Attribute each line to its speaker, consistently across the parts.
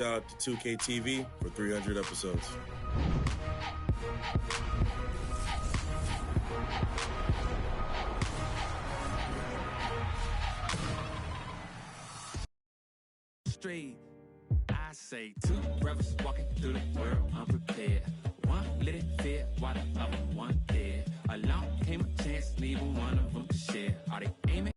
Speaker 1: Shout out to 2K TV for 300 episodes.
Speaker 2: Street, I say two brothers walking through the world unprepared. One let it fit while the other one dead. Along came a chance, neither one of them to share. Are they aiming?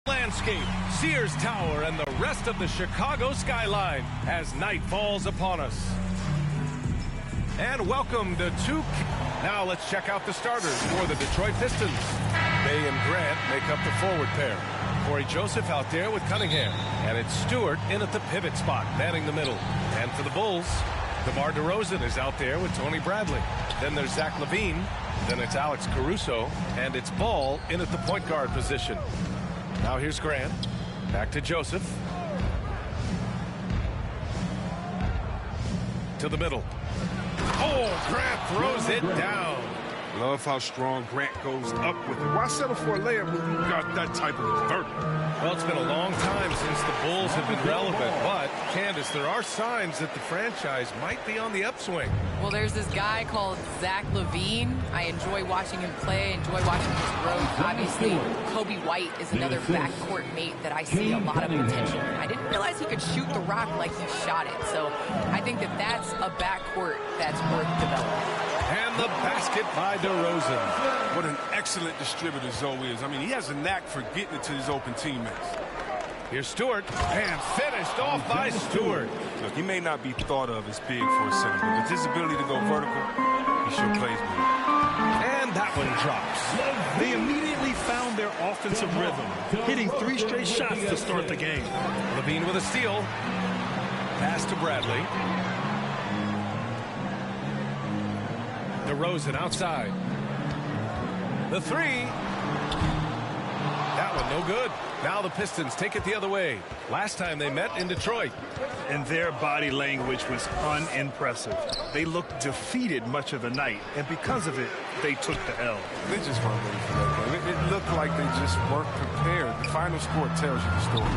Speaker 3: Landscape, Sears Tower, and the rest of the Chicago skyline as night falls upon us. And welcome to Now let's check out the starters for the Detroit Pistons. Bay and Grant make up the forward pair. Corey Joseph out there with Cunningham. And it's Stewart in at the pivot spot, manning the middle. And for the Bulls, DeMar DeRozan is out there with Tony Bradley. Then there's Zach LaVine. Then it's Alex Caruso. And it's Ball in at the point guard position. Now here's Grant. Back to Joseph. To the middle. Oh, Grant throws it down.
Speaker 4: Love how strong Grant goes up with it. Why settle for a layup when you got that type of verdict?
Speaker 3: Well, it's been a long time since the Bulls have been relevant, but, Candace, there are signs that the franchise might be on the upswing.
Speaker 5: Well, there's this guy called Zach LaVine. I enjoy watching him play, enjoy watching his growth. Obviously, Kobe White is another backcourt mate that I see a lot of potential in. I didn't realize he could shoot the rock like he shot it, so I think that that's a backcourt that's worth developing.
Speaker 3: And the basket by DeRozan.
Speaker 4: What an excellent distributor Zoe is. I mean, he has a knack for getting it to his open teammates.
Speaker 3: Here's Stewart, and finished off by Stewart.
Speaker 4: Look, he may not be thought of as big for a center, but with his ability to go vertical, he sure plays with it.
Speaker 3: And that one drops.
Speaker 6: They immediately found their offensive rhythm, hitting 3 straight shots to start the game.
Speaker 3: LaVine with a steal. Pass to Bradley. DeRozan outside. The three. That one no good. Now the Pistons take it the other way. Last time they met in Detroit.
Speaker 6: And their body language was unimpressive. They looked defeated much of the night, and because of it, they took the L.
Speaker 4: They just weren't ready for that game. It looked like they just weren't prepared. The final score tells you the story.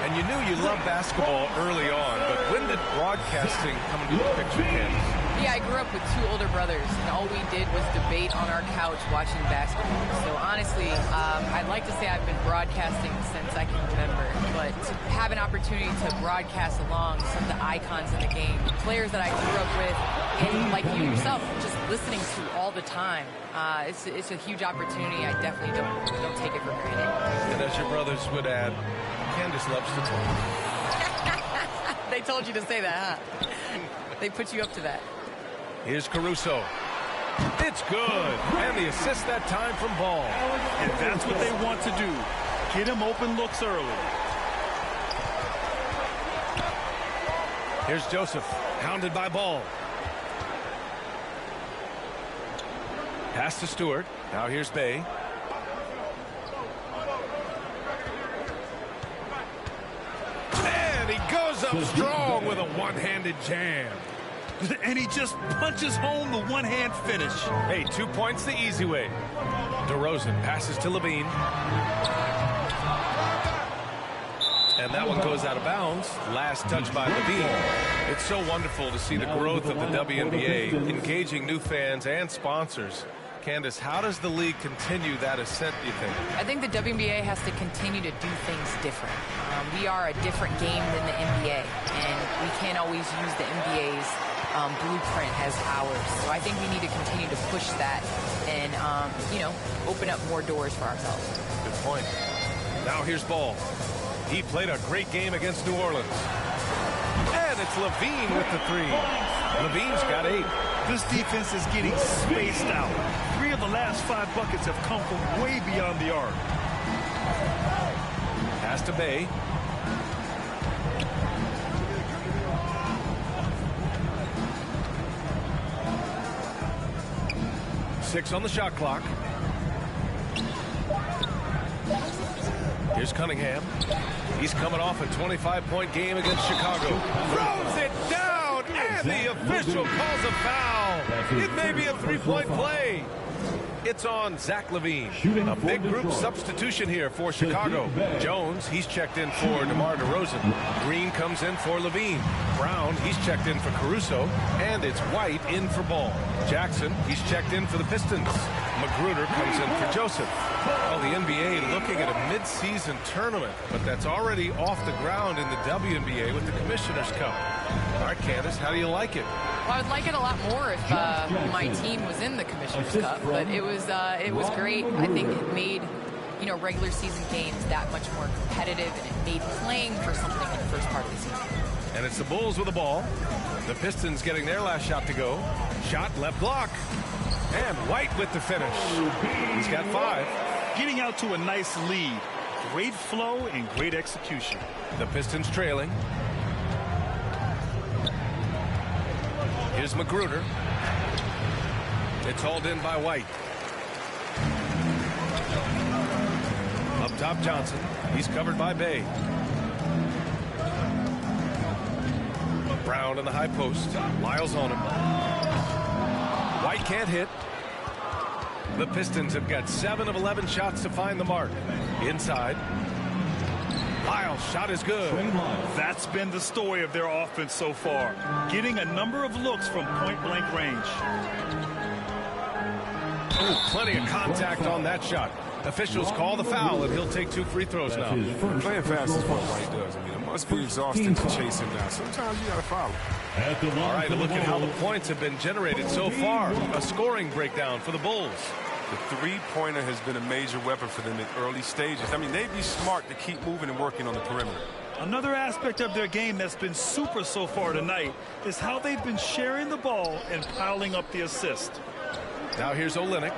Speaker 3: And you knew you loved basketball early on, but when did broadcasting come into the picture, Candace?
Speaker 5: Yeah, I grew up with 2 older brothers, and all we did was debate on our couch watching basketball. So honestly, I'd like to say I've been broadcasting since I can remember, but to have an opportunity to broadcast along some of the icons in the game, players that I grew up with, and like you yourself, just listening to all the time, it's a huge opportunity. I definitely don't take it for granted.
Speaker 3: And as your brothers would add, Candace loves to talk.
Speaker 5: They told you to say that, huh? They put you up to that.
Speaker 3: Here's Caruso. It's good. And the assist that time from Ball.
Speaker 6: And that's what they want to do. Get him open looks early.
Speaker 3: Here's Joseph. Hounded by Ball. Pass to Stewart. Now here's Bay. And he goes up strong with a one-handed jam.
Speaker 6: And he just punches home the one-hand finish.
Speaker 3: Hey, 2 points the easy way. DeRozan passes to LaVine. And that one goes out of bounds. Last touch by LaVine. It's so wonderful to see the growth of the WNBA, engaging new fans and sponsors. Candace, how does the league continue that ascent, do you think?
Speaker 5: I think the WNBA has to continue to do things different. We are a different game than the NBA, and we can't always use the NBA's blueprint as ours. So I think we need to continue to push that and, open up more doors for ourselves.
Speaker 3: Good point. Now here's Ball. He played a great game against New Orleans. And it's LaVine with the three. LaVine's got 8.
Speaker 6: This defense is getting spaced out. 3 of the last 5 buckets have come from way beyond the arc.
Speaker 3: Pass to Bay. Six on the shot clock. Here's Cunningham. He's coming off a 25-point game against Chicago. Throws it down, and the official calls a foul. It may be a 3-point play. It's on Zach LaVine. A big group substitution here for Chicago. Jones, he's checked in for DeMar DeRozan. Green comes in for LaVine. Brown, he's checked in for Caruso. And it's White in for Ball. Jackson, he's checked in for the Pistons. Magruder comes in for Joseph. Well, the NBA looking at a mid-season tournament, but that's already off the ground in the WNBA with the Commissioner's Cup. All right, Candace, how do you like it?
Speaker 5: Well, I would like it a lot more if my team was in the Commissioner's Cup, but it was great. I think it made, regular season games that much more competitive, and it made playing for something in the first part of the season.
Speaker 3: And it's the Bulls with the ball. The Pistons getting their last shot to go. Shot left block. And White with the finish. He's got 5.
Speaker 6: Getting out to a nice lead. Great flow and great execution.
Speaker 3: The Pistons trailing. Here's Magruder. It's hauled in by White. Up top, Johnson. He's covered by Bay. Brown in the high post. Lyles on him. White can't hit. The Pistons have got 7 of 11 shots to find the mark. Inside. Lyles' shot is good.
Speaker 6: That's been the story of their offense so far. Getting a number of looks from point-blank range.
Speaker 3: Ooh, plenty of contact on that shot. Officials call the foul, and he'll take 2 free throws now.
Speaker 4: Playing fast is what White does. I mean, it must be exhausting to chase him now. Sometimes you got to foul him.
Speaker 3: All right, look at how the points have been generated so far. A scoring breakdown for the Bulls.
Speaker 4: The three-pointer has been a major weapon for them in early stages. I mean, they'd be smart to keep moving and working on the perimeter.
Speaker 6: Another aspect of their game that's been super so far tonight is how they've been sharing the ball and piling up the assist.
Speaker 3: Now here's Olynyk.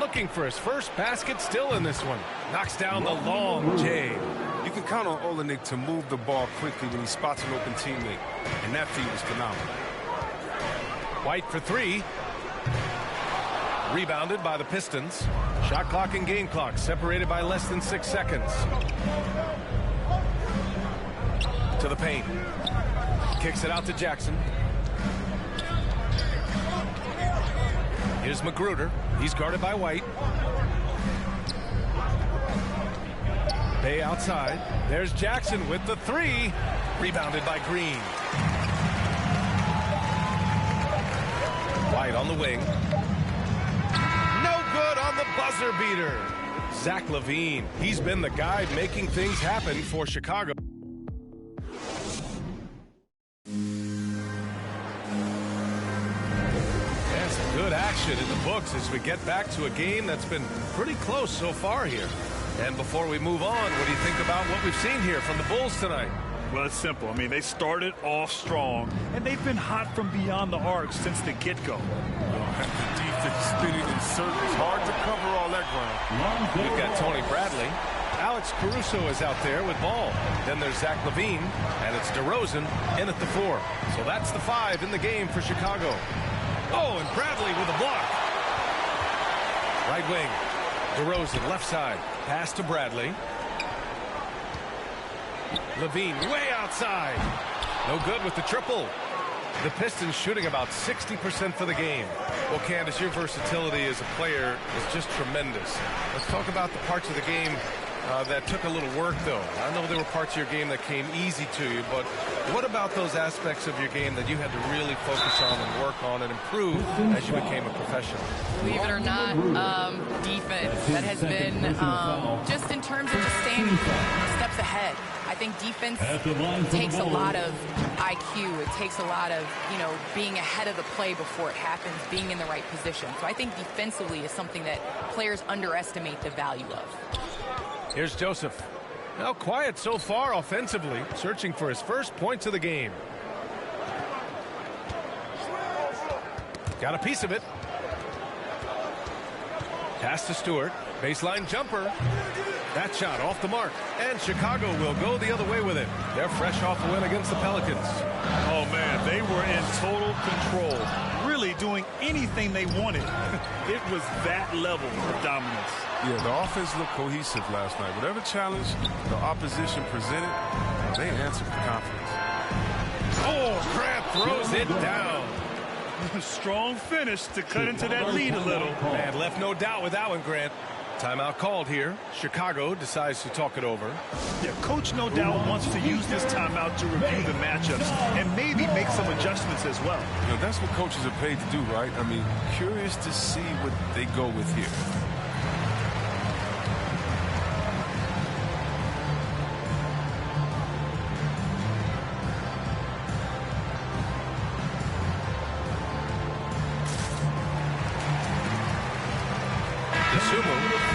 Speaker 3: Looking for his first basket, still in this one. Knocks down the long J.
Speaker 4: You can count on Olynyk to move the ball quickly when he spots an open teammate. And that feed was phenomenal.
Speaker 3: White for 3. Rebounded by the Pistons. Shot clock and game clock separated by less than 6 seconds. To the paint. Kicks it out to Jackson. Here's Magruder. He's guarded by White. Bay outside. There's Jackson with the 3. Rebounded by Green. White on the wing. No good on the buzzer beater. Zach LaVine. He's been the guy making things happen for Chicago. And some good action in the books as we get back to a game that's been pretty close so far here. And before we move on, what do you think about what we've seen here from the Bulls tonight?
Speaker 6: Well, it's simple. I mean, they started off strong, and they've been hot from beyond the arc since the get-go.
Speaker 4: Defense spinning in circles. Hard to cover all that ground.
Speaker 3: We've got Tony Bradley. Alex Caruso is out there with ball. Then there's Zach LaVine, and it's DeRozan in at the 4. So that's the 5 in the game for Chicago. Oh, and Bradley with a block. Right wing. DeRozan, left side. Pass to Bradley. LaVine way outside. No good with the triple. The Pistons shooting about 60% for the game. Well, Candace, your versatility as a player is just tremendous. Let's talk about the parts of the game that took a little work, though. I know there were parts of your game that came easy to you, but what about those aspects of your game that you had to really focus on and work on and improve as you became a professional?
Speaker 5: Believe it or not, defense. That has been just in terms of just staying steps ahead. I think defense takes a lot of IQ. It takes a lot of, being ahead of the play before it happens, being in the right position. So I think defensively is something that players underestimate the value of.
Speaker 3: Here's Joseph. Now quiet so far offensively, searching for his first points of the game. Got a piece of it. Pass to Stewart. Baseline jumper. That shot off the mark. And Chicago will go the other way with it. They're fresh off a win against the Pelicans.
Speaker 6: Oh, man, they were in total control. Really doing anything they wanted. It was that level of dominance.
Speaker 4: Yeah, the offense looked cohesive last night. Whatever challenge the opposition presented, they answered with confidence.
Speaker 3: Oh, Grant throws it down.
Speaker 6: Strong finish to cut into that lead a little.
Speaker 3: And left no doubt with that one, Grant. Timeout called here. Chicago decides to talk it over.
Speaker 6: Yeah, coach no doubt wants to use this timeout to review the matchups and maybe make some adjustments as well.
Speaker 4: You know, that's what coaches are paid to do, right? I mean, curious to see what they go with here.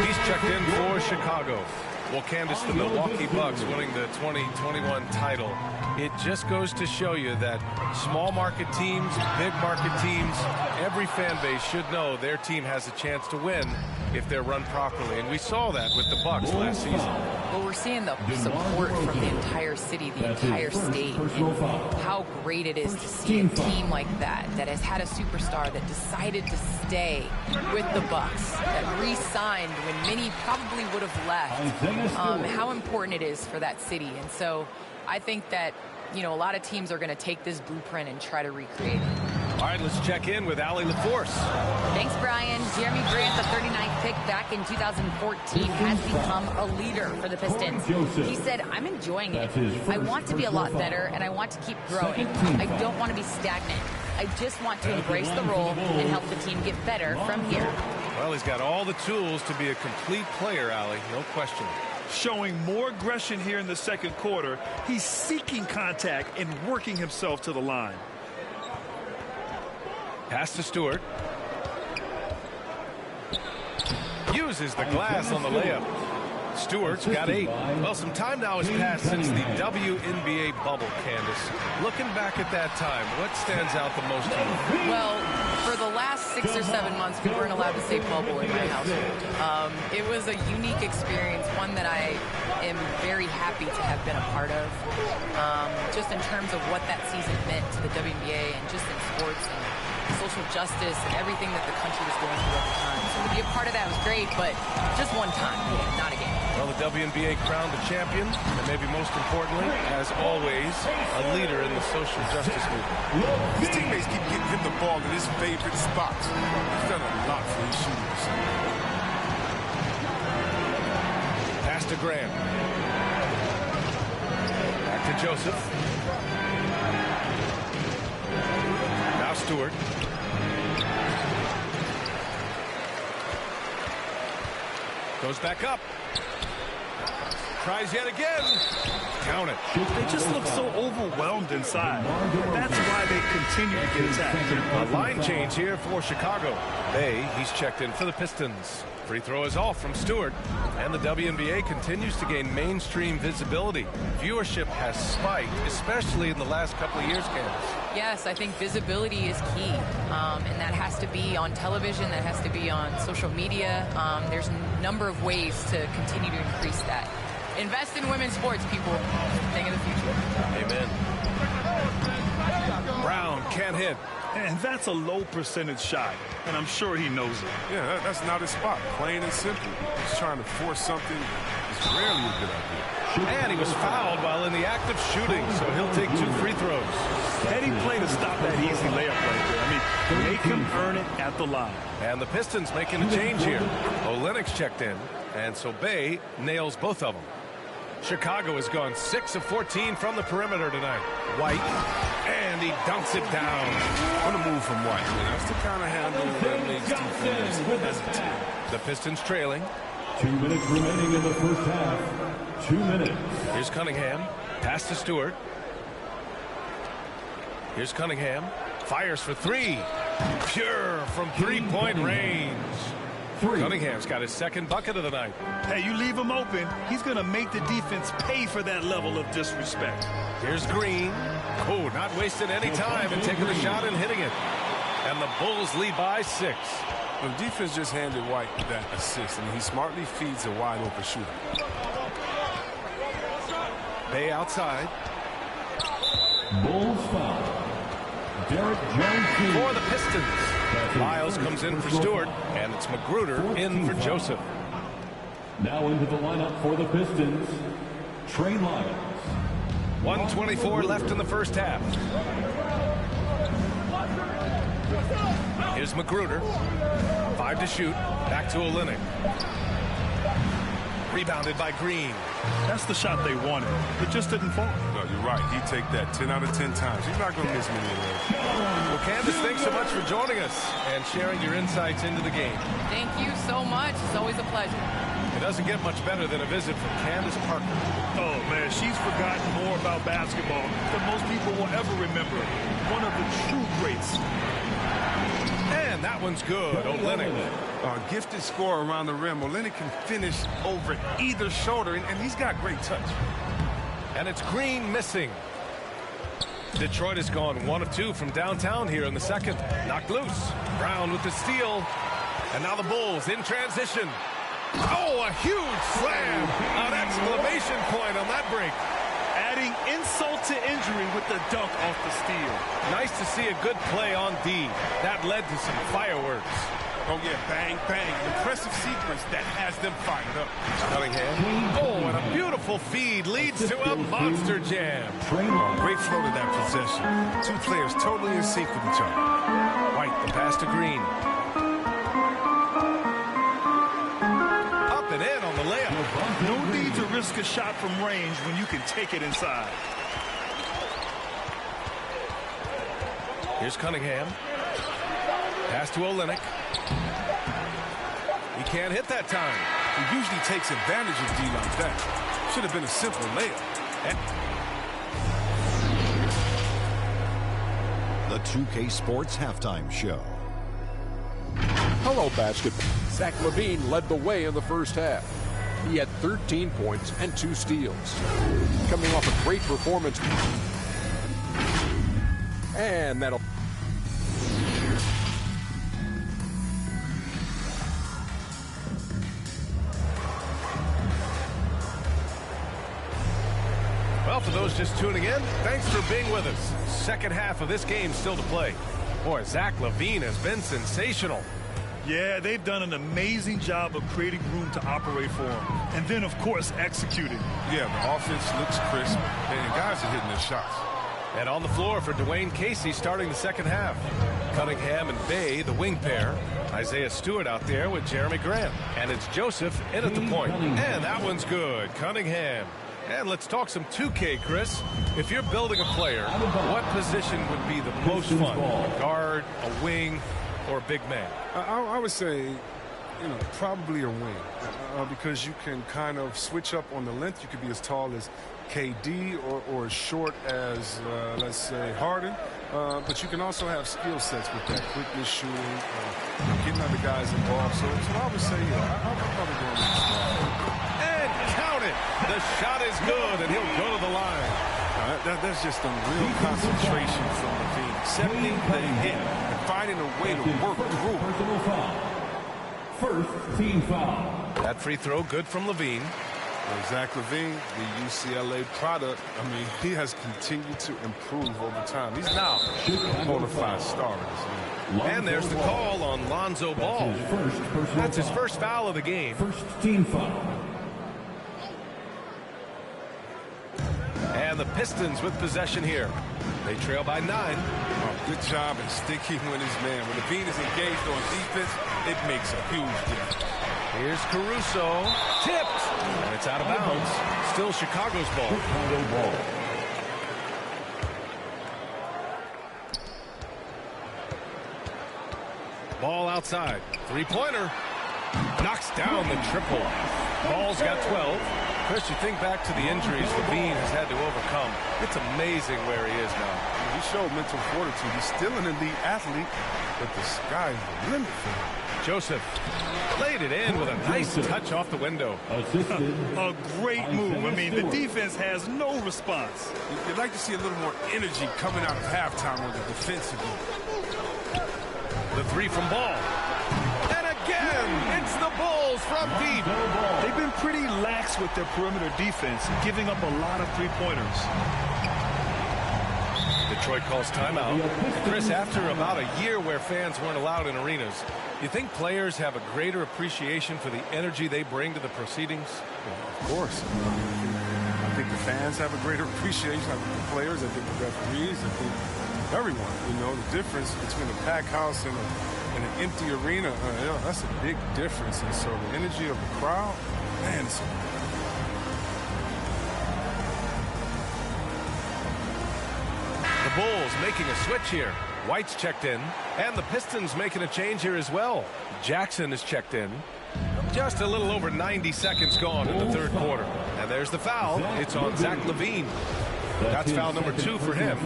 Speaker 3: He's checked in for Chicago. Well, Candace, the Milwaukee Bucks winning the 2021 title. It just goes to show you that small market teams, big market teams, every fan base should know their team has a chance to win if they're run properly. And we saw that with the Bucks last season.
Speaker 5: Well, we're seeing the support from the entire city, the entire state, and how great it is to see a team like that has had a superstar that decided to stay with the Bucks, that re-signed when many probably would have left. How important it is for that city. And so I think that, you know, a lot of teams are going to take this blueprint and try to recreate it.
Speaker 3: All right, let's check in with Allie LaForce.
Speaker 7: Thanks, Brian. Jeremy Grant, the 39th pick back in 2014, has become a leader for the Pistons. He said, I'm enjoying it. I want to be a lot better, and I want to keep growing. I don't want to be stagnant. I just want to embrace the role and help the team get better from here.
Speaker 3: Well, he's got all the tools to be a complete player, Allie, no question.
Speaker 6: Showing more aggression here in the second quarter. He's seeking contact and working himself to the line.
Speaker 3: Pass to Stewart. Uses the glass on the layup. Stewart's got 8. Well, some time now has passed since the WNBA bubble, Candace. Looking back at that time, what stands out the most to you?
Speaker 5: Well, for the last 6 or 7 months, we weren't allowed to say bubble in my household. It was a unique experience, one that I am very happy to have been a part of. Just in terms of what that season meant to the WNBA and just in sports and social justice and everything that the country was going through at the time. So to be a part of that was great, but just one time, not again.
Speaker 3: Well, the WNBA crowned the champion, and maybe most importantly, as always, a leader in the social justice movement.
Speaker 4: His teammates keep getting him the ball in his favorite spots. He's done a lot for his shooters.
Speaker 3: Pass to Graham. Back to Joseph. Now Stewart. Goes back up. Tries yet again. Count it.
Speaker 6: They just look so overwhelmed inside. That's why they continue to get attacked.
Speaker 3: A line change here for Chicago. He's checked in for the Pistons. Free throw is off from Stewart. And the WNBA continues to gain mainstream visibility. Viewership has spiked, especially in the last couple of years, Candace.
Speaker 5: Yes, I think visibility is key. And that has to be on television. That has to be on social media. There's a number of ways to continue to increase that. Invest in women's sports, people. Thing of the future.
Speaker 3: Amen. Brown can't hit.
Speaker 6: And that's a low percentage shot, and I'm sure he knows it.
Speaker 4: Yeah, that's not his spot. Plain and simple. He's trying to force something. It's rarely a good idea.
Speaker 3: And he was fouled while in the act of shooting, so he'll take 2 free throws.
Speaker 6: Heady play to stop that easy layup right there. I mean, make him earn it at the line.
Speaker 3: And the Pistons making a change here. Olenek's checked in, and so Bay nails both of them. Chicago has gone 6 of 14 from the perimeter tonight. White, and he dunks it down.
Speaker 4: On the move from White. I mean, that's the kind of handle that makes defenders hesitate.
Speaker 3: The Pistons trailing.
Speaker 8: 2 minutes remaining in the first half. 2 minutes.
Speaker 3: Here's Cunningham. Pass to Stewart. Here's Cunningham. Fires for 3. Pure from three-point range. Cunningham's got his second bucket of the night.
Speaker 6: Hey, you leave him open, he's going to make the defense pay for that level of disrespect.
Speaker 3: Here's Green. Oh, not wasting any time and taking the shot and hitting it. And the Bulls lead by 6.
Speaker 4: The defense just handed White that assist, and he smartly feeds a wide-open shooter.
Speaker 3: Bay outside.
Speaker 8: Bulls foul. Derek Jones
Speaker 3: For the Pistons. Miles comes in for Stewart, and it's Magruder in for Joseph.
Speaker 8: Now into the lineup for the Pistons, Trey Lyons.
Speaker 3: 1:24 left in the first half. Here's Magruder. 5 to shoot. Back to Olynyk. Rebounded by Green.
Speaker 6: That's the shot they wanted. It just didn't fall.
Speaker 4: No, you're right. He'd take that 10 out of 10 times. He's not going to miss many of those.
Speaker 3: Well, Candace, thanks so much for joining us and sharing your insights into the game.
Speaker 5: Thank you so much. It's always a pleasure.
Speaker 3: It doesn't get much better than a visit from Candace Parker.
Speaker 6: Oh, man, she's forgotten more about basketball than most people will ever remember. One of the true greats.
Speaker 3: And that one's good. Olynyk.
Speaker 4: Gifted scorer around the rim. Olynyk can finish over either shoulder, and he's got great touch.
Speaker 3: And it's Green missing. Detroit has gone 1 of 2 from downtown here in the second. Knocked loose. Brown with the steal. And now the Bulls in transition. Oh, a huge slam. An exclamation point on that break.
Speaker 6: Adding insult to injury with the dunk off the steal.
Speaker 3: Nice to see a good play on D. That led to some fireworks.
Speaker 4: Oh, yeah, bang, bang. Impressive sequence that has them fired up.
Speaker 3: Cunningham. Oh, and a beautiful feed leads to a monster jam.
Speaker 4: Great flow to that possession. Two players totally in sync with each other.
Speaker 3: White, the pass to Green. Up and in on the layup.
Speaker 6: No need to risk a shot from range when you can take it inside.
Speaker 3: Here's Cunningham. Pass to Olynyk. He can't hit that time.
Speaker 4: He usually takes advantage of D like that. Should have been a simple layup.
Speaker 9: The 2K Sports Halftime Show.
Speaker 10: Hello, basketball. Zach LaVine led the way in the first half. He had 13 points and 2 steals. Coming off a great performance. And that'll...
Speaker 3: Well, for those just tuning in, thanks for being with us. Second half of this game still to play. Boy, Zach LaVine has been sensational.
Speaker 6: Yeah, they've done an amazing job of creating room to operate for him. And then, of course, executing.
Speaker 4: Yeah, the offense looks crisp, and guys are hitting their shots.
Speaker 3: And on the floor for Dwayne Casey starting the second half. Cunningham and Bay, the wing pair. Isaiah Stewart out there with Jeremy Grant. And it's Joseph in at the point. And that one's good. Cunningham. And let's talk some 2K, Chris. If you're building a player, what position would be the most fun? A guard, a wing, or a big man?
Speaker 4: I would say, probably a wing. Because you can kind of switch up on the length. You could be as tall as KD or as short as, let's say, Harden. But you can also have skill sets with that. Quickness, shooting, getting other guys involved. So I would say, I'm probably going with small.
Speaker 3: And count it. The shot is good, and he'll go to the line.
Speaker 4: That's just a real concentration from LaVine. Accepting the hit and finding a way to work through it.
Speaker 8: First team foul.
Speaker 3: That free throw good from LaVine.
Speaker 4: Well, Zach LaVine, the UCLA product, he has continued to improve over time. He's now a bona fide star in this league.
Speaker 3: And there's the call on Lonzo Ball. That's his first foul of the game.
Speaker 8: First team foul.
Speaker 3: And the Pistons with possession here. They trail by 9.
Speaker 4: Oh, good job in sticking with his man. When LaVine is engaged on defense, it makes a huge difference.
Speaker 3: Here's Caruso. Tipped. And it's out of bounds. Still Chicago's ball. Ball outside. Three-pointer. Knocks down the triple. Ball's got 12. Chris, you think back to the injuries LaVine has had to overcome. It's amazing where he is now.
Speaker 4: He showed mental fortitude. He's still an elite athlete, but the sky's the limit for him.
Speaker 3: Joseph played it in with a nice touch off the window.
Speaker 6: A great move. The defense has no response.
Speaker 4: You'd like to see a little more energy coming out of halftime on the defensive end.
Speaker 3: The three from Ball. And again, it's the Bulls from deep.
Speaker 6: They've been pretty lax with their perimeter defense, giving up a lot of three-pointers.
Speaker 3: Detroit calls timeout. Chris, after about a year where fans weren't allowed in arenas, do you think players have a greater appreciation for the energy they bring to the proceedings?
Speaker 4: Well, of course. I think the fans have a greater appreciation. I think the players, I think the referees, I think everyone. You know, the difference between a packed house and an empty arena, that's a big difference. And so the energy of the crowd, man, it's
Speaker 3: The Bulls making a switch here. White's checked in, and the Pistons making a change here as well. Jackson is checked in. Just a little over 90 seconds gone in the third quarter. And there's the foul. It's on Zach LaVine. That's foul number 2 for him.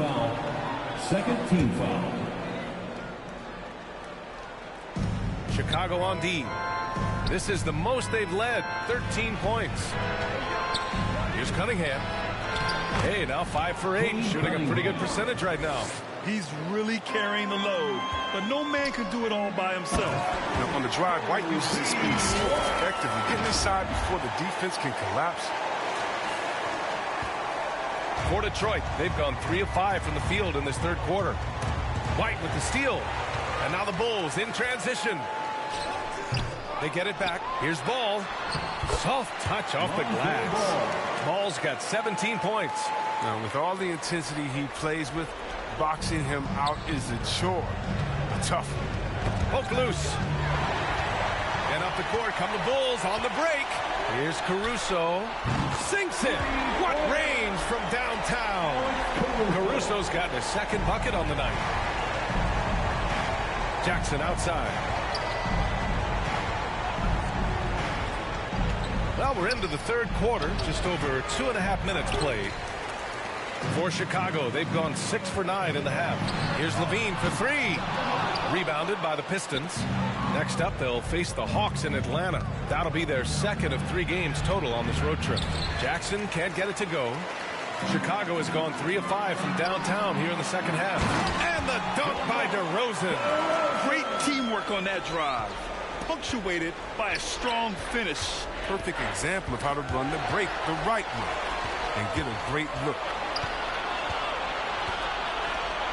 Speaker 8: Second team foul.
Speaker 3: Chicago on D. This is the most they've led, 13 points. Here's Cunningham. Hey, now 5 for 8, shooting a pretty good percentage right now.
Speaker 6: He's really carrying the load, but no man can do it all by himself.
Speaker 4: Now, on the drive, White uses his speed so effectively, getting inside before the defense can collapse.
Speaker 3: For Detroit, they've gone 3 of 5 from the field in this third quarter. White with the steal. And now the Bulls in transition. They get it back. Here's Ball. Soft touch off the glass. Ball's got 17 points.
Speaker 4: Now, with all the intensity he plays with, boxing him out is a chore. A tough one.
Speaker 3: Poke loose. And up the court come the Bulls on the break. Here's Caruso. Sinks it. What range from downtown. Caruso's gotten a second bucket on the night. Jackson outside. Well, we're into the third quarter. Just over 2.5 minutes played. For Chicago, they've gone 6 for 9 in the half. Here's LaVine for 3. Rebounded by the Pistons. Next up, they'll face the Hawks in Atlanta. That'll be their second of 3 games total on this road trip. Jackson can't get it to go. Chicago has gone 3 of 5 from downtown here in the second half. And the dunk by DeRozan.
Speaker 6: Great teamwork on that drive, punctuated by a strong finish.
Speaker 4: Perfect example of how to run the break the right way and get a great look.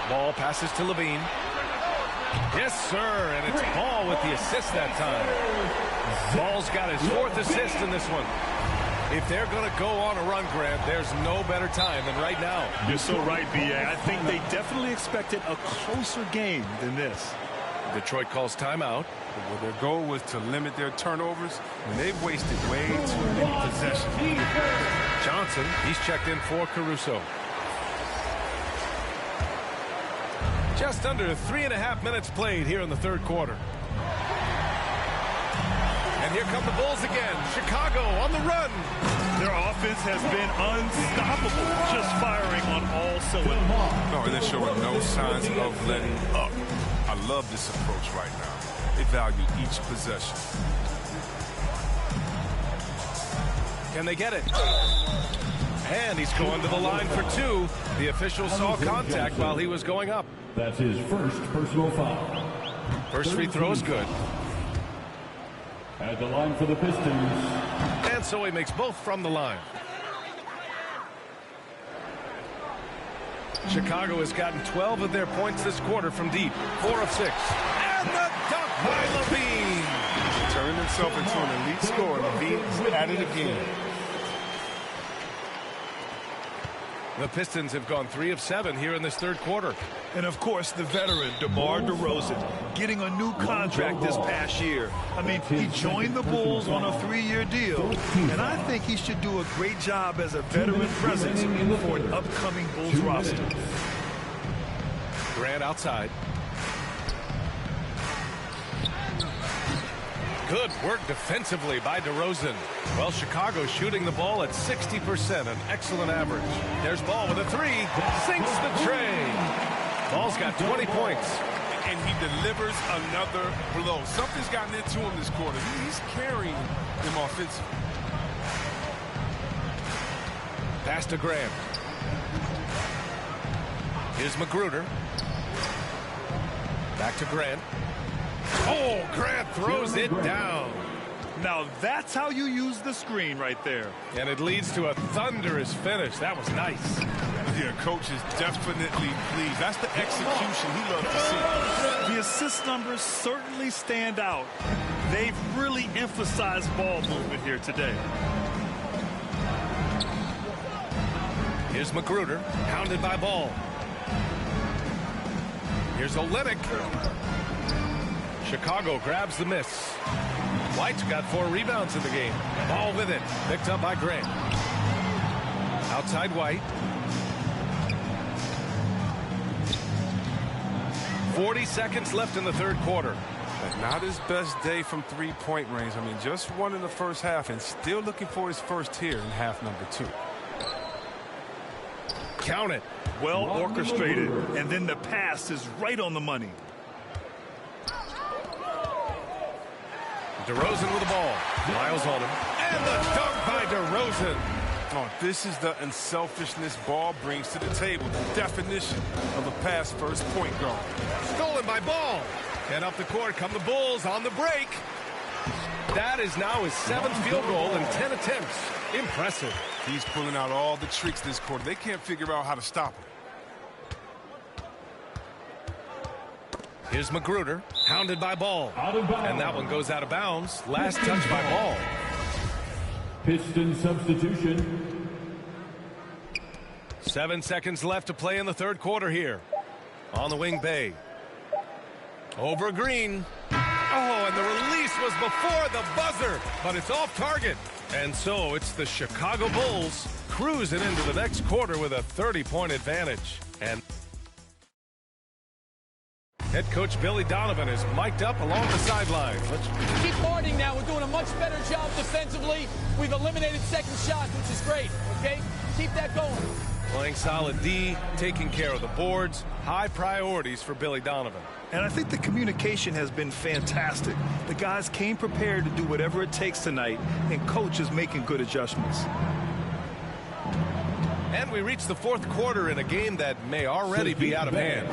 Speaker 3: Ball passes to LaVine. Yes, sir, and it's Ball with the assist that time. Ball's got his 4th assist in this one. If they're going to go on a run, Grant, there's no better time than right now.
Speaker 6: You're so right, B.A. I think they definitely expected a closer game than this.
Speaker 3: Detroit calls timeout.
Speaker 4: Well, their goal was to limit their turnovers, and they've wasted way too many possessions.
Speaker 3: Johnson, he's checked in for Caruso. Just under 3.5 minutes played here in the third quarter. And here come the Bulls again. Chicago on the run.
Speaker 6: Their offense has been unstoppable, just firing on all cylinders.
Speaker 4: No, and they're showing no signs of letting up. I love this approach right now. They value each possession.
Speaker 3: Can they get it? And he's going to the line for 2. The official saw contact while he was going up.
Speaker 8: That's his first personal foul.
Speaker 3: First free throw is good.
Speaker 8: At the line for the Pistons.
Speaker 3: And so he makes both from the line. Chicago has gotten 12 of their points this quarter from deep. 4 of 6. And the dunk by LaVine.
Speaker 4: Turning himself into an elite scorer. LaVine's at it again.
Speaker 3: The Pistons have gone 3 of 7 here in this third quarter.
Speaker 6: And, of course, the veteran, DeMar DeRozan, getting a new contract this past year. I mean, he joined the Bulls on a 3-year deal, and I think he should do a great job as a veteran presence for an upcoming Bulls roster.
Speaker 3: Grant outside. Good work defensively by DeRozan. Well, Chicago shooting the ball at 60%, an excellent average. There's Ball with a 3. Sinks the tray. Ball's got 20 points.
Speaker 4: And he delivers another blow. Something's gotten into him this quarter. He's carrying them offensively.
Speaker 3: Pass to Grant. Here's Magruder. Back to Grant. Oh, Grant throws it down.
Speaker 6: Now that's how you use the screen right there.
Speaker 3: And it leads to a thunderous finish. That was nice.
Speaker 4: Yeah, coach is definitely pleased. That's the execution he loves to see.
Speaker 6: The assist numbers certainly stand out. They've really emphasized ball movement here today.
Speaker 3: Here's Magruder, hounded by Ball. Here's Olynyk. Chicago grabs the miss. White's got 4 rebounds in the game. Ball with it. Picked up by Grant. Outside White. 40 seconds left in the third quarter.
Speaker 4: Not his best day from three-point range. I mean, just won in the first half and still looking for his first here in half number 2.
Speaker 3: Count it.
Speaker 6: Well orchestrated, and then the pass is right on the money.
Speaker 3: DeRozan with the ball. Miles on him. And the dunk by DeRozan.
Speaker 4: Oh, this is the unselfishness ball brings to the table. The definition of a pass-first point guard.
Speaker 3: Stolen by Ball. And up the court come the Bulls on the break. That is now his 7th field goal in 10 attempts. Impressive.
Speaker 4: He's pulling out all the tricks this quarter. They can't figure out how to stop him.
Speaker 3: Here's Magruder, hounded by Ball. And that one goes out of bounds. Last touch by Ball.
Speaker 8: Piston substitution.
Speaker 3: 7 seconds left to play in the third quarter here. On the wing, Bay. Over Green. Oh, and the release was before the buzzer, but it's off target. And so it's the Chicago Bulls cruising into the next quarter with a 30-point advantage. And head coach Billy Donovan is mic'd up along the sidelines. Let's
Speaker 11: keep partying now. We're doing a much better job defensively. We've eliminated second shots, which is great, okay? Keep that going.
Speaker 3: Playing solid D, taking care of the boards, high priorities for Billy Donovan.
Speaker 6: And I think the communication has been fantastic. The guys came prepared to do whatever it takes tonight, and coach is making good adjustments.
Speaker 3: And we reach the fourth quarter in a game that may already be out of hand.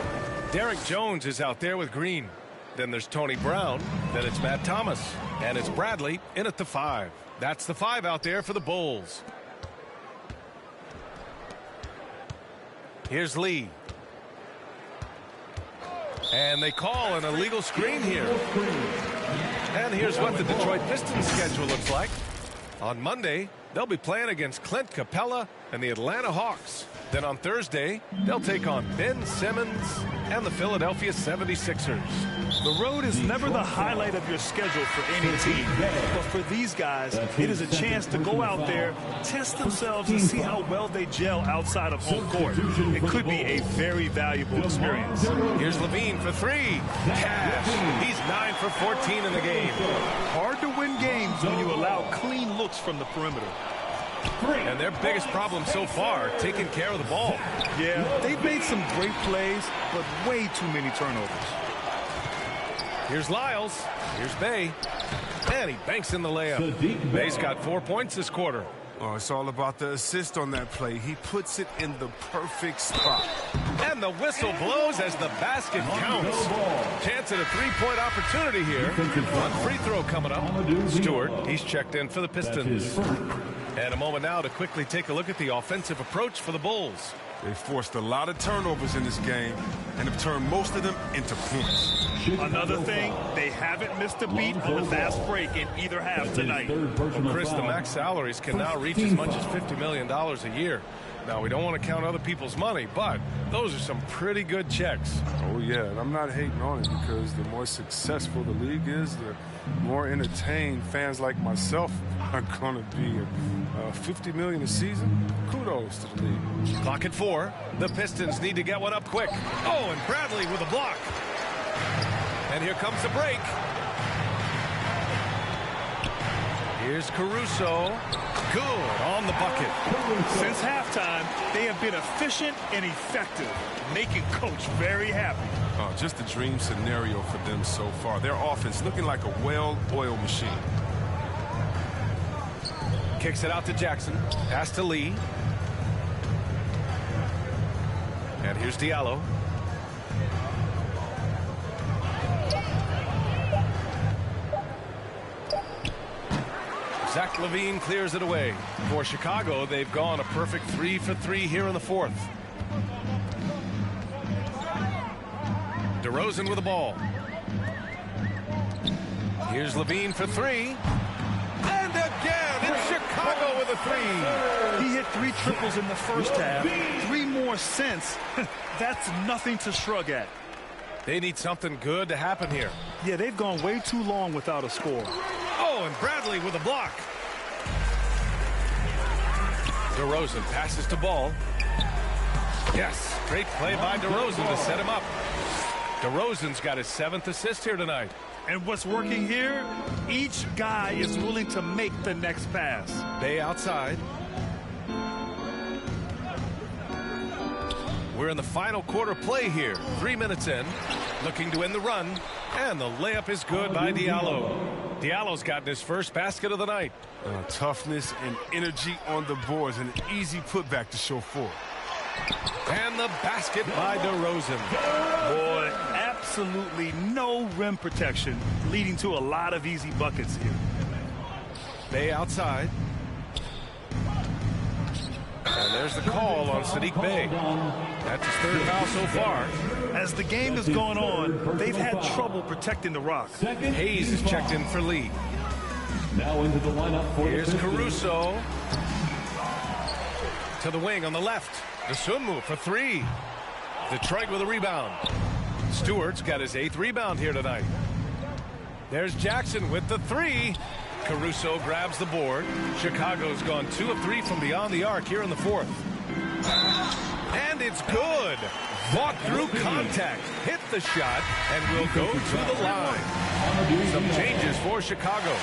Speaker 3: Derek Jones is out there with Green. Then there's Tony Brown. Then it's Matt Thomas. And it's Bradley in at the 5. That's the 5 out there for the Bulls. Here's Lee. And they call an illegal screen here. And here's what the Detroit Pistons schedule looks like. On Monday, they'll be playing against Clint Capella and the Atlanta Hawks. Then on Thursday, they'll take on Ben Simmons and the Philadelphia 76ers.
Speaker 6: The road is never the highlight of your schedule for any team. But for these guys, it is a chance to go out there, test themselves, and see how well they gel outside of home court. It could be a very valuable experience.
Speaker 3: Here's Levine for 3. Cash. He's 9 for 14 in the game.
Speaker 6: Hard to win games when you allow clean looks from the perimeter.
Speaker 3: And their biggest problem so far, taking care of the ball.
Speaker 6: Yeah, they've made some great plays, but way too many turnovers.
Speaker 3: Here's Lyles. Here's Bay. And he banks in the layup. Bay's got 4 points this quarter.
Speaker 4: Oh, it's all about the assist on that play. He puts it in the perfect spot.
Speaker 3: And the whistle blows as the basket counts. Chance at a 3-point opportunity here. One free throw coming up. Stewart, he's checked in for the Pistons. And a moment now to quickly take a look at the offensive approach for the Bulls.
Speaker 4: They forced a lot of turnovers in this game and have turned most of them into points.
Speaker 6: Another thing, they haven't missed a beat on the fast break in either half tonight.
Speaker 3: Well, Chris, the max salaries can now reach as much as $50 million a year. Now, we don't want to count other people's money, but those are some pretty good checks.
Speaker 4: Oh, yeah, and I'm not hating on it because the more successful the league is, the more entertained fans like myself are going to be. $50 million a season, kudos to the league.
Speaker 3: Clock at 4. The Pistons need to get one up quick. Oh, and Bradley with a block. And here comes the break. Here's Caruso. Good on the bucket.
Speaker 6: Since halftime, they have been efficient and effective, making coach very happy.
Speaker 4: Just a dream scenario for them so far. Their offense looking like a well-oiled machine.
Speaker 3: Kicks it out to Jackson. Pass to Lee. And here's Diallo. Zach LaVine clears it away. For Chicago, they've gone a perfect 3 for 3 here in the fourth. DeRozan with the ball. Here's LaVine for 3. And again, it's Chicago with a 3.
Speaker 6: He hit 3 triples in the first half. 3 more since. That's nothing to shrug at.
Speaker 3: They need something good to happen here.
Speaker 6: Yeah, they've gone way too long without a score.
Speaker 3: Oh, and Bradley with a block. DeRozan passes to Ball. Yes, great play by DeRozan to set him up. DeRozan's got his 7th assist here tonight.
Speaker 6: And what's working here, each guy is willing to make the next pass.
Speaker 3: Bay outside. We're in the final quarter play here. 3 minutes in. Looking to win the run. And the layup is good by Diallo. Diallo's gotten his first basket of the night.
Speaker 4: Toughness and energy on the boards, and an easy putback to show for it.
Speaker 3: And the basket by DeRozan.
Speaker 6: Boy, absolutely no rim protection, leading to a lot of easy buckets here.
Speaker 3: Bay outside. And there's the call on Sadiq Bey. That's his 3rd foul so far.
Speaker 6: As the game has gone on, they've had trouble protecting the rock.
Speaker 3: Hayes is checked in for Lee.
Speaker 8: Now into the lineup for
Speaker 3: Here's Caruso. To the wing on the left. The Sunmu for 3. Detroit with a rebound. Stewart's got his 8th rebound here tonight. There's Jackson with the 3. Caruso grabs the board. Chicago's gone 2 of 3 from beyond the arc here in the 4th. And it's good. Walk through contact. Hit the shot and will go to the line. Some changes for Chicago.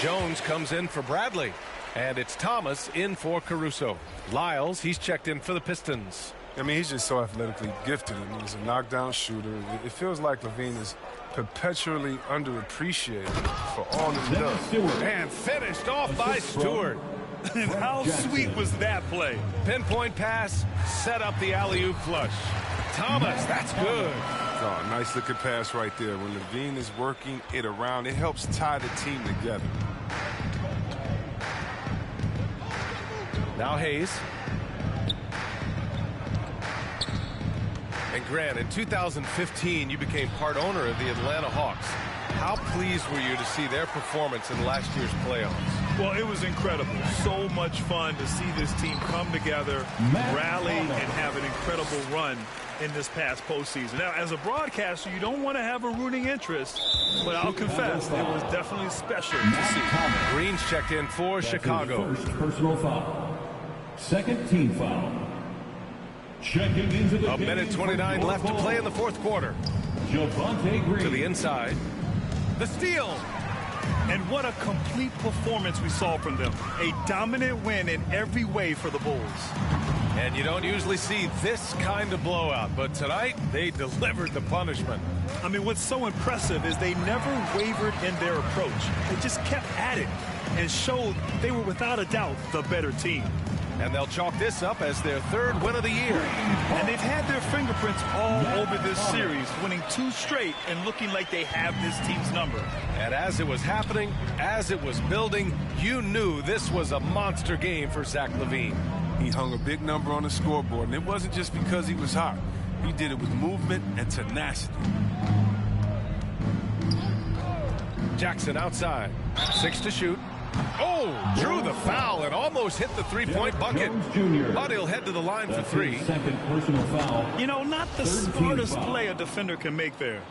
Speaker 3: Jones comes in for Bradley. And it's Thomas in for Caruso. Lyles, he's checked in for the Pistons.
Speaker 4: I mean, he's just so athletically gifted. I mean, he's a knockdown shooter. It feels like Levine is perpetually underappreciated for all that he does.
Speaker 3: And finished off by Stewart.
Speaker 6: And how sweet was that play?
Speaker 3: Pinpoint pass, set up the alley-oop flush. Thomas, that's good.
Speaker 4: Oh, nice looking pass right there. When Levine is working it around, it helps tie the team together.
Speaker 3: Now Hayes. And Grant, in 2015, you became part owner of the Atlanta Hawks. How pleased were you to see their performance in last year's playoffs?
Speaker 6: Well, it was incredible. So much fun to see this team come together, rally, and have an incredible run in this past postseason. Now, as a broadcaster, you don't want to have a rooting interest, but I'll confess, it was definitely special to see.
Speaker 3: Green's checked in for Chicago.
Speaker 8: First personal foul. 2nd team foul. Checking into the
Speaker 3: A minute 29 left to play in the 4th quarter.
Speaker 8: Javonte Green.
Speaker 3: To the inside. The steal.
Speaker 6: And what a complete performance we saw from them. A dominant win in every way for the Bulls.
Speaker 3: And you don't usually see this kind of blowout, but tonight they delivered the punishment.
Speaker 6: I mean, what's so impressive is they never wavered in their approach. They just kept at it and showed they were without a doubt the better team.
Speaker 3: And they'll chalk this up as their 3rd win of the year.
Speaker 6: And they've had their fingerprints all over this series, winning 2 straight and looking like they have this team's number.
Speaker 3: And as it was happening, as it was building, you knew this was a monster game for Zach LaVine.
Speaker 4: He hung a big number on the scoreboard, and it wasn't just because he was hot. He did it with movement and tenacity.
Speaker 3: Jackson outside. 6 to shoot. Oh, drew the foul and almost hit the 3-point bucket. But he'll head to the line for 3.
Speaker 8: 2nd personal foul.
Speaker 6: You know, not the smartest play a defender can make there.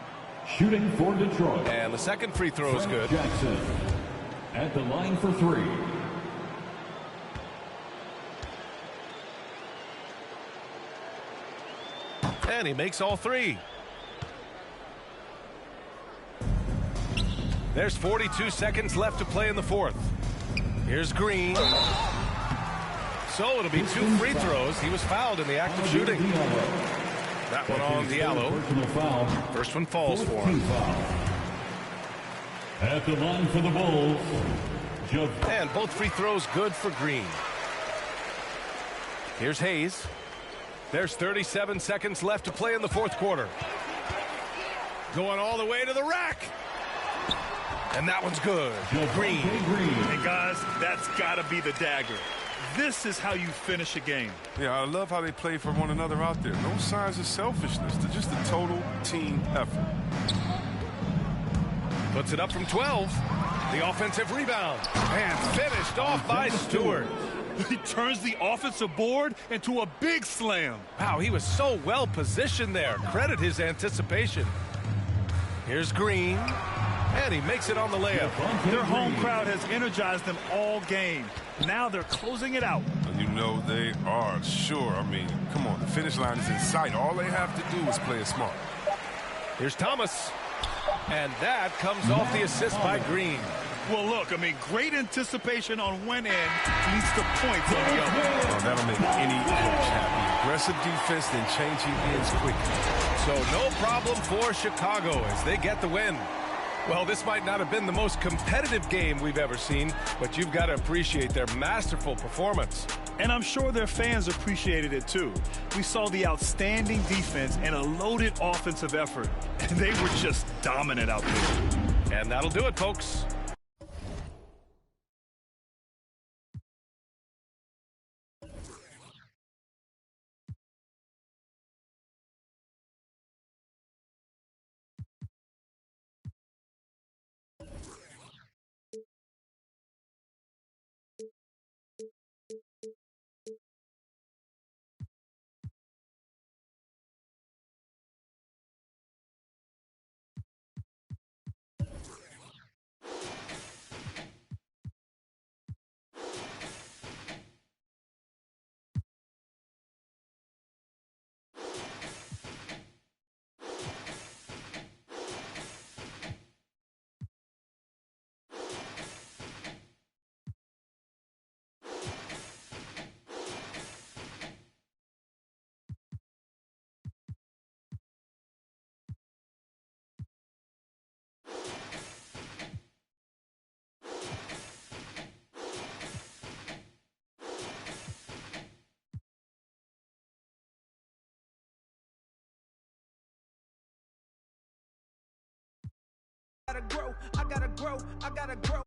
Speaker 8: Shooting for Detroit.
Speaker 3: And the 2nd free throw is good.
Speaker 8: Jackson at the line for 3.
Speaker 3: And he makes all 3. There's 42 seconds left to play in the 4th. Here's Green. So it'll be 2 free throws. He was fouled in the act of shooting. That one on Diallo. First one falls for him.
Speaker 8: At the line for the Bulls.
Speaker 3: And both free throws good for Green. Here's Hayes. There's 37 seconds left to play in the 4th quarter. Going all the way to the rack. And that one's good. Green.
Speaker 6: And guys, that's got to be the dagger. This is how you finish a game.
Speaker 4: Yeah, I love how they play for one another out there. No signs of selfishness. They're just a total team effort.
Speaker 3: Puts it up from 12. The offensive rebound. And finished off by Stewart.
Speaker 6: He turns the offensive board into a big slam.
Speaker 3: Wow, he was so well positioned there. Credit his anticipation. Here's Green, and he makes it on the layup.
Speaker 6: Their home crowd has energized them all game. Now they're closing it out.
Speaker 4: You know they are, sure. I mean, come on, the finish line is in sight. All they have to do is play it smart.
Speaker 3: Here's Thomas, and that comes off the assist by Green.
Speaker 6: Well, look, I mean, great anticipation on one end leads to points on the other.
Speaker 4: Oh, that'll make any coach happy. Aggressive defense, then changing ends quickly.
Speaker 3: So no problem for Chicago as they get the win. Well, this might not have been the most competitive game we've ever seen, but you've got to appreciate their masterful performance.
Speaker 6: And I'm sure their fans appreciated it too. We saw the outstanding defense and a loaded offensive effort. And they were just dominant out there.
Speaker 3: And that'll do it, folks.
Speaker 2: I gotta grow, I gotta grow, I gotta grow.